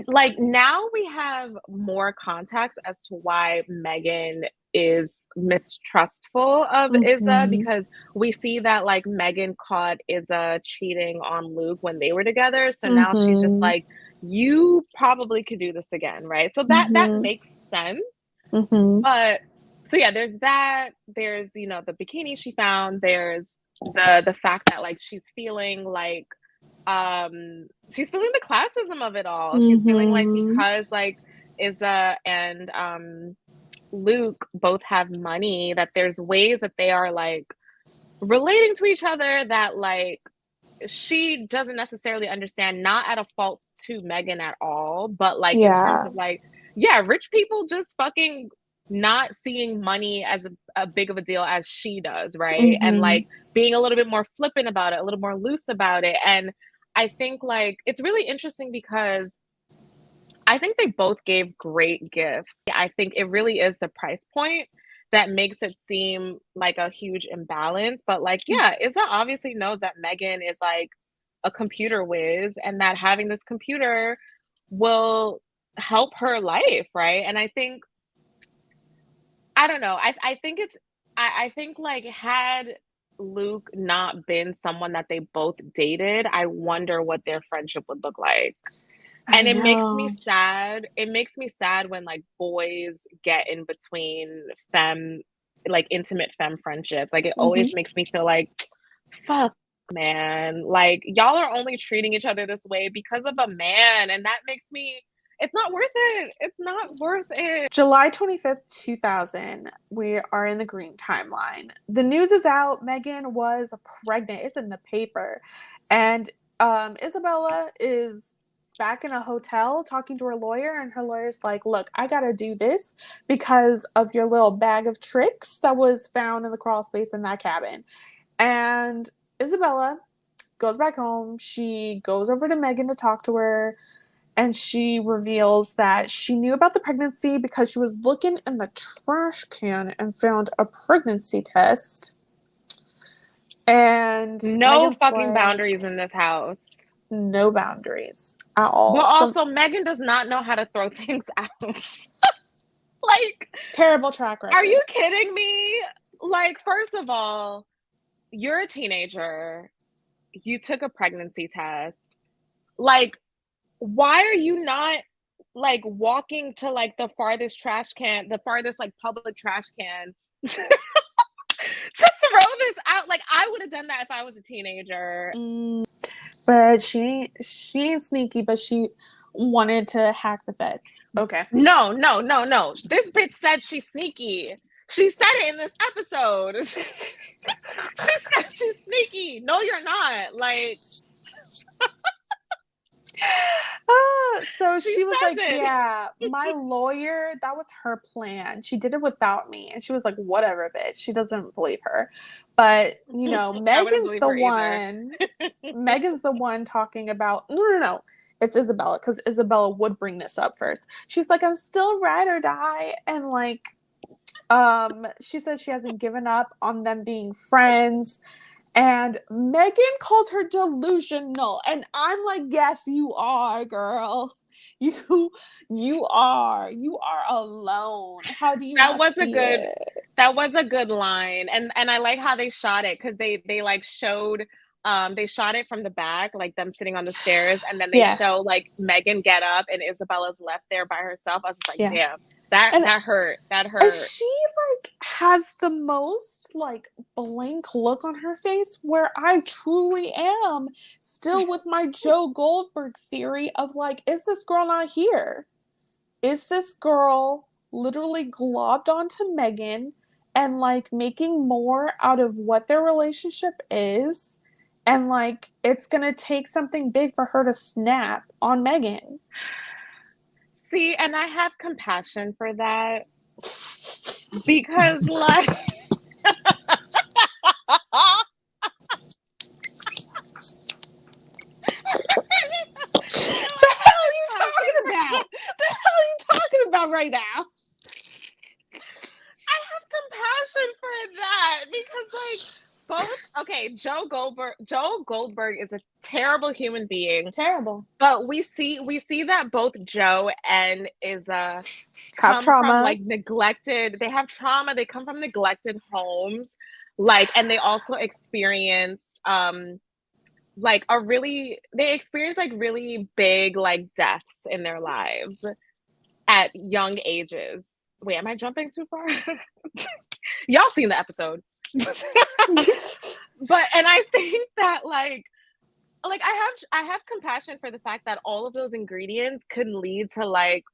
like, now we have more context as to why Megan is mistrustful of Issa Mm-hmm. because we see that, like, Megan caught Issa cheating on Luke when they were together. So now she's just Mm-hmm. like, you probably could do this again, right? So that Mm-hmm. makes sense. Mm-hmm. But so yeah, there's that. There's the bikini she found. There's the fact that like she's feeling the classism of it all. She's feeling like Mm-hmm. because like Isa and Luke both have money that there's ways that they are like relating to each other that like she doesn't necessarily understand, not at a fault to Megan at all, but like in terms Yeah. of like, yeah, rich people just fucking not seeing money as a big of a deal as she does, right? And Mm-hmm. like being a little bit more flippant about it, a little more loose about it. And I think like it's really interesting because I think they both gave great gifts. I think it really is the price point that makes it seem like a huge imbalance. But like, yeah, Issa obviously knows that Megan is like a computer whiz and that having this computer will help her life, right? And I think I don't know. I think I think like had Luke not been someone that they both dated, I wonder what their friendship would look like. I And it makes me know. sad. It makes me sad when like boys get in between femme, like intimate femme friendships. Like it Mm-hmm. always makes me feel like, fuck, man. Like y'all are only treating each other this way because of a man. And that makes me, it's not worth it. It's not worth it. July 25th, 2000, we are in the green timeline. The news is out. Megan was pregnant. It's in the paper. And Isabella is back in a hotel talking to her lawyer, and her lawyer's like, look, I gotta do this because of your little bag of tricks that was found in the crawl space in that cabin. And Isabella goes back home. She goes over to Megan to talk to her, and she reveals that she knew about the pregnancy because she was looking in the trash can and found a pregnancy test. And No Megan's fucking like, boundaries in this house. no boundaries at But all. So, also, Megan does not know how to throw things out. Like, terrible track are record. you kidding me? Like, first of all, you're a teenager. You took a pregnancy test. Like, why are you not like walking to like the farthest trash can, the farthest like public trash can to throw this out? Like, I would have done that if I was a teenager. But she ain't sneaky, but she wanted to hack the feds. Okay. No, no, no, no. This bitch said she's sneaky. She said it in this episode. She said she's sneaky. No, you're not. Like, so she was like, it. yeah, my lawyer, that was her plan. She did it without me. And she was like, whatever, bitch. She doesn't believe her. But, you know, Megan's the one. Megan's the one talking about, no. It's Isabella, because Isabella would bring this up first. She's like, I'm still ride or die. And like, she says she hasn't given up on them being friends. And Megan calls her delusional. And I'm like, yes, you are, girl. You are. You are alone. How do you not see it? That was a good line. And I like how they shot it, because they like showed they shot it from the back, like them sitting on the stairs, and then they show like Megan get up and Isabella's left there by herself. I was just like, damn. That hurt. That hurt. And she like has the most like blank look on her face, where I truly am still with my Joe Goldberg theory of like, is this girl not here? Is this girl literally globbed onto Megan and like making more out of what their relationship is? And like, it's gonna take something big for her to snap on Megan. See, and I have compassion for that, because like the hell are you talking about? The hell are you talking about right now? I have compassion for that, because like Joe Goldberg is a terrible human being. Terrible. But we see that both Joe and Issa have trauma. From like neglected, they have trauma, they come from neglected homes, like, and they also experienced like they experience like really big like deaths in their lives at young ages. Wait, am I jumping too far? Y'all seen the episode. But and I think that like I have compassion for the fact that all of those ingredients could lead to like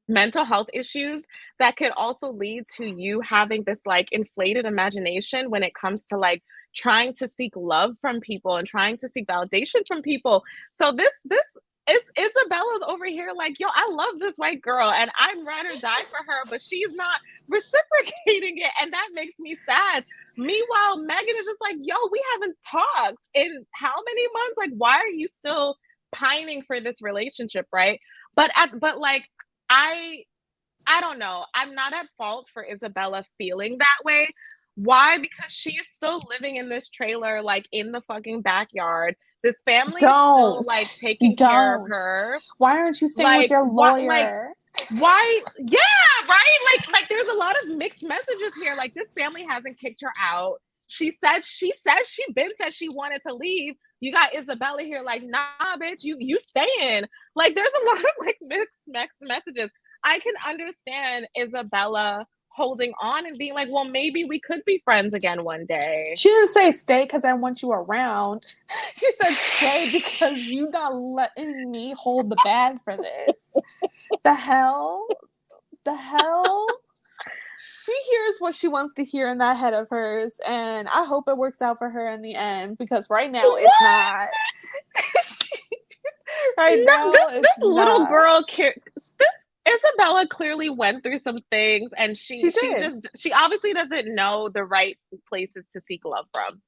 mental health issues that could also lead to you having this like inflated imagination when it comes to like trying to seek love from people and trying to seek validation from people. So this is Isabella's over here like, yo, I love this white girl and I'm ride or die for her, but she's not reciprocating it, and that makes me sad. Meanwhile, Megan is just like, yo, we haven't talked in how many months? Like, why are you still pining for this relationship, right? But like, I don't know. I'm not at fault for Isabella feeling that way. Why? Because she is still living in this trailer, like in the fucking backyard. This family is still like taking care of her. Why aren't you staying with your lawyer? Why? Yeah, right. Like there's a lot of mixed messages here. Like, this family hasn't kicked her out. She said she said she wanted to leave. You got Isabella here like, nah, bitch, you staying. Like, there's a lot of like mixed messages. I can understand Isabella holding on and being like, well, maybe we could be friends again one day. She didn't say stay because I want you around. She said stay because you not letting me hold the bag for this. The hell? She hears what she wants to hear in that head of hers, and I hope it works out for her in the end, because right now it's not. This little girl, Isabella clearly went through some things, and she obviously doesn't know the right places to seek love from.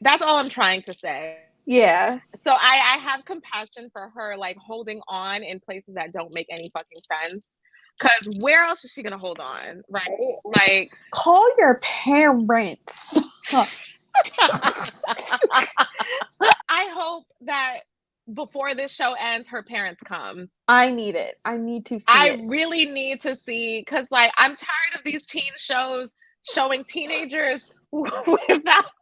That's all I'm trying to say. Yeah. So I have compassion for her, like, holding on in places that don't make any fucking sense. Because where else is she gonna hold on, right? Like, call your parents. I hope that before this show ends, her parents come. I need it. I need to see it. I really need to see, because like, I'm tired of these teen shows showing teenagers without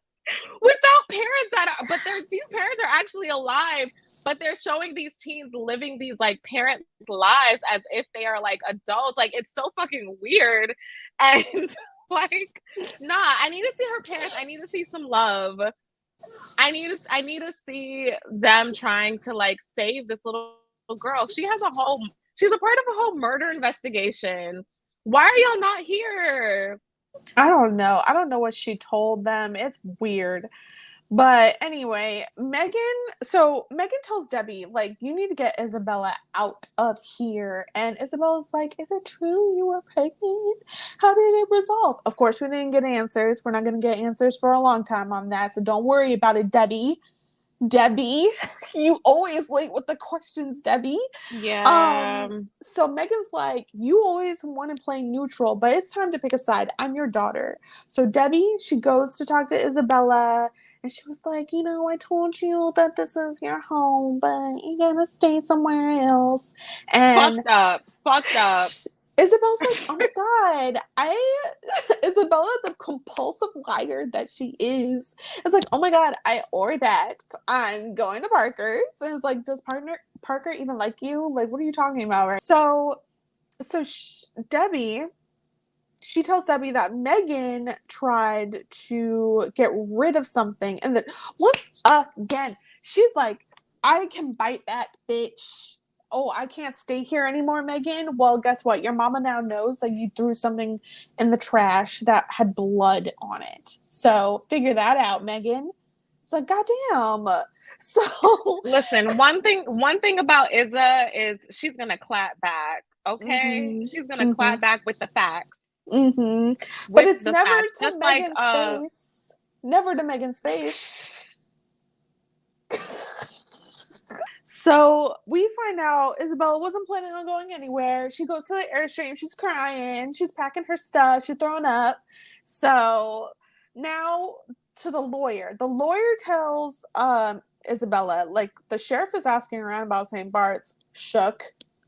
parents that are, but these parents are actually alive, but they're showing these teens living these like parents' lives as if they are like adults. Like it's so fucking weird. And like, nah, I need to see her parents. I need to see some love. I need to see them trying to like save this little girl. She's a part of a whole murder investigation. Why are y'all not here? I don't know. I don't know what she told them. It's weird. But anyway, Megan tells Debbie, like, you need to get Isabella out of here. And Isabella's like, is it true you were pregnant? How did it resolve? Of course, we didn't get answers. We're not going to get answers for a long time on that. So don't worry about it, Debbie. Debbie, you always late with the questions, Debbie. Yeah. So Megan's like, you always want to play neutral, but it's time to pick a side. I'm your daughter. So Debbie, she goes to talk to Isabella, and she was like, I told you that this is your home, but you're gonna stay somewhere else. And Fucked up. Isabella's like, oh my god, Isabella, the compulsive liar that she is like, oh my god, I already packed. I'm going to Parker's. And it's like, does Parker even like you? Like, what are you talking about? Right? So Debbie, she tells Debbie that Megan tried to get rid of something, and that once again, she's like, I can bite back, bitch. Oh, I can't stay here anymore, Megan. Well, guess what? Your mama now knows that you threw something in the trash that had blood on it. So figure that out, Megan. It's like, goddamn. So listen, one thing about Issa is she's gonna clap back. Okay, she's gonna clap back with the facts. But it's never facts. to Megan's face. Never to Megan's face. So we find out Isabella wasn't planning on going anywhere. She goes to the Airstream. She's crying. She's packing her stuff. She's throwing up. So now to the lawyer. The lawyer tells Isabella, like, the sheriff is asking around about St. Bart's. Shook.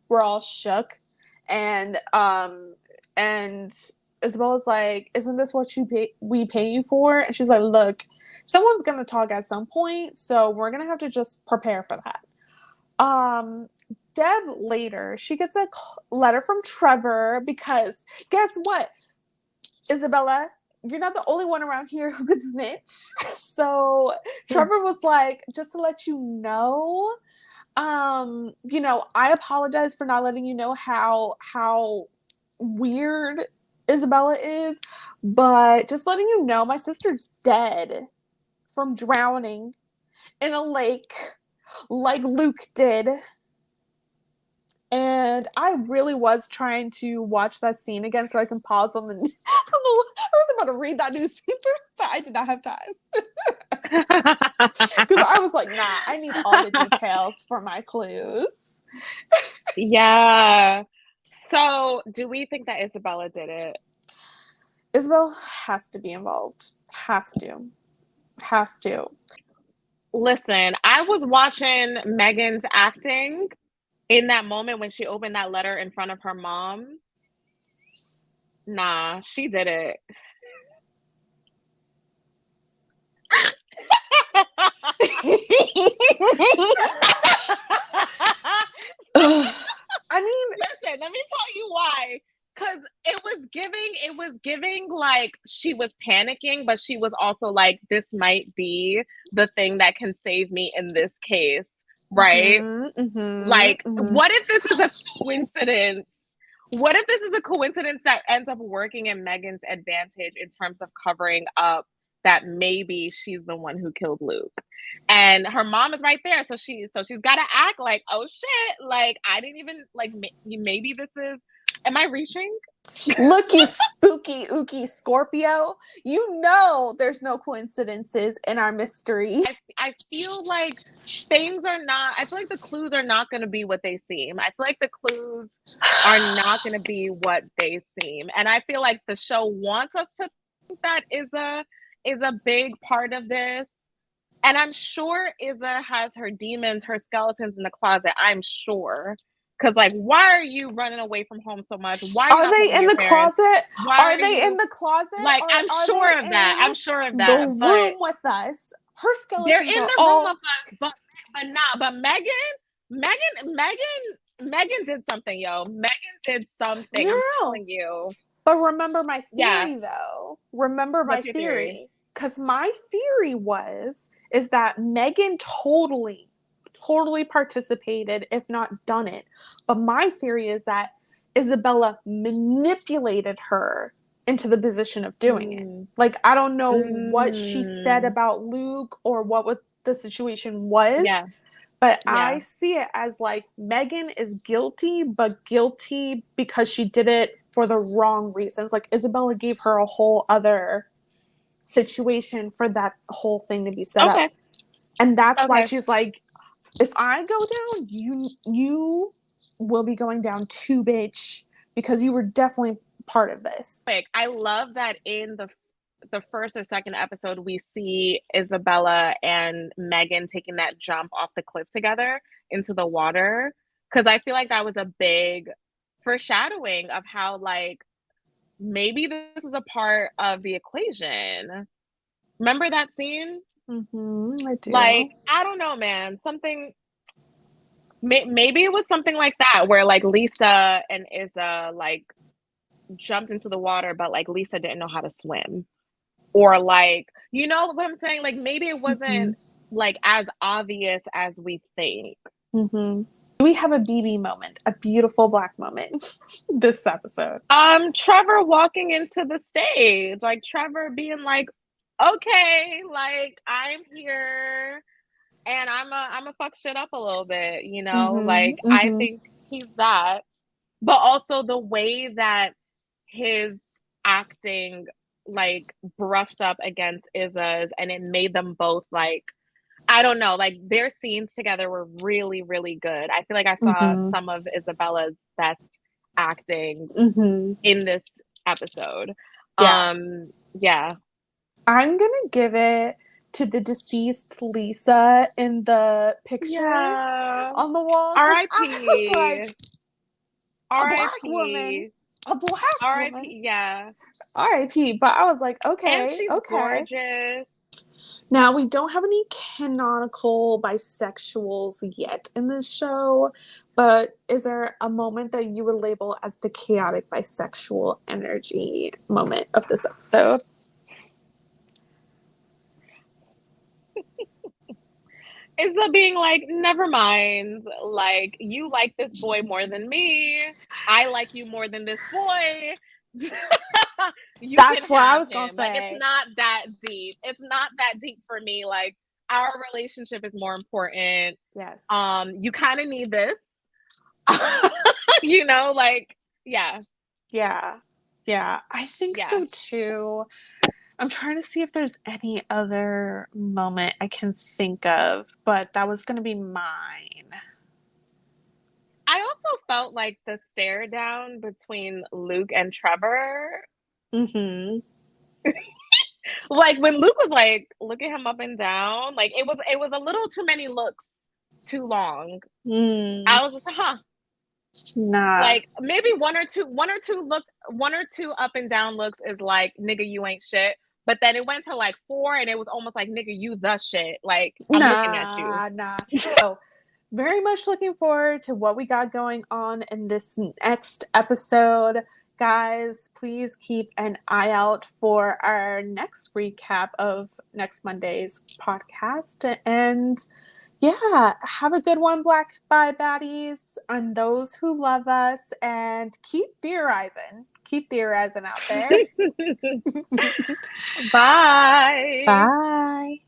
We're all shook. And Isabella's like, isn't this what we pay you for? And she's like, look, someone's gonna talk at some point, so we're gonna have to just prepare for that. Deb later, she gets a letter from Trevor because guess what, Isabella, you're not the only one around here who could snitch. So Trevor was like, just to let you know, I apologize for not letting you know how weird Isabella is, but just letting you know, my sister's dead from drowning in a lake like Luke did. And I really was trying to watch that scene again so I can pause on the. I was about to read that newspaper, but I did not have time. Because I was like, nah, I need all the details for my clues. Yeah. So, do we think that Isabella did it? Isabel has to be involved. Has to. Listen, I was watching Megan's acting in that moment when she opened that letter in front of her mom. Nah, she did it. I mean, listen, let me tell you why. Because it was giving like she was panicking, but she was also like, this might be the thing that can save me in this case, right? What if this is a coincidence? What if this is a coincidence that ends up working in Megan's advantage in terms of covering up that maybe she's the one who killed Luke? And her mom is right there, so she's got to act like, oh shit, like I didn't even like maybe this is. Am I reaching? Look, you spooky ooky Scorpio. You know there's no coincidences in our mystery. I feel like things are not. I feel like the clues are not going to be what they seem. I feel like the clues are not going to be what they seem, and I feel like the show wants us to think that is a big part of this. And I'm sure Issa has her demons, her skeletons in the closet. I'm sure. Because, like, why are you running away from home so much? Why are you Are not they telling in your the parents? closet? Why Are are they in you the closet? like? Or I'm are they sure of that. in I'm sure of the that. But room with us? Her they're skeletons in are the room all. with us. But not. But Megan did something, yo. Megan did something. No, I'm no. telling you. But remember my Yeah. theory, though. Remember my What's your theory? theory. Because my theory is that Megan totally participated, if not done it. But my theory is that Isabella manipulated her into the position of doing it. Like, I don't know what she said about Luke or what the situation was. Yeah. But Yeah. I see it as like Megan is guilty, but guilty because she did it for the wrong reasons. Like Isabella gave her a whole other situation for that whole thing to be set up. And that's why she's like, if I go down, you will be going down too, bitch, because you were definitely part of this. I love that in the first or second episode, we see Isabella and Megan taking that jump off the cliff together into the water. Because I feel like that was a big foreshadowing of how, like, maybe this is a part of the equation. Remember that scene? I do. Like, I don't know, man. Something, maybe it was something like that, where, like, Lisa and Issa, like, jumped into the water, but, like, Lisa didn't know how to swim. Or, like, you know what I'm saying? Like, maybe it wasn't like as obvious as we think. We have a BB moment, a beautiful black moment this episode. Trevor walking into the stage, like Trevor being like, okay, like I'm here and I'm a fuck shit up a little bit, you know? Like I think he's that. But also the way that his acting like brushed up against Izza's and it made them both like, I don't know, like their scenes together were really, really good. I feel like I saw some of Isabella's best acting in this episode. Yeah. Yeah. I'm gonna give it to the deceased Lisa in the picture on the wall. R.I.P. Like, a black woman. R.I.P. A black woman. R.I.P. Yeah. R.I.P. But I was like, And okay, she's okay. gorgeous. Now, we don't have any canonical bisexuals yet in this show, but is there a moment that you would label as the chaotic bisexual energy moment of this episode? Issa being like, never mind. Like, you like this boy more than me. I like you more than this boy. That's what I was gonna say. Like, it's not that deep. It's not that deep for me. Like, our relationship is more important. Yes. You kind of need this. You know, like, yeah. Yeah. Yeah. I think so too. I'm trying to see if there's any other moment I can think of, but that was going to be mine. I also felt like the stare down between Luke and Trevor. Like when Luke was like looking him up and down, like it was a little too many looks too long. I was just like, Nah. Like maybe one or two up and down looks is like, nigga, you ain't shit. But then it went to like 4 and it was almost like, nigga, you the shit. Like I'm looking at you. Nah. So very much looking forward to what we got going on in this next episode. Guys, please keep an eye out for our next recap of next Monday's podcast. And yeah, have a good one, Black Bye Baddies, and those who love us, and keep theorizing. Keep theorizing out there. Bye. Bye.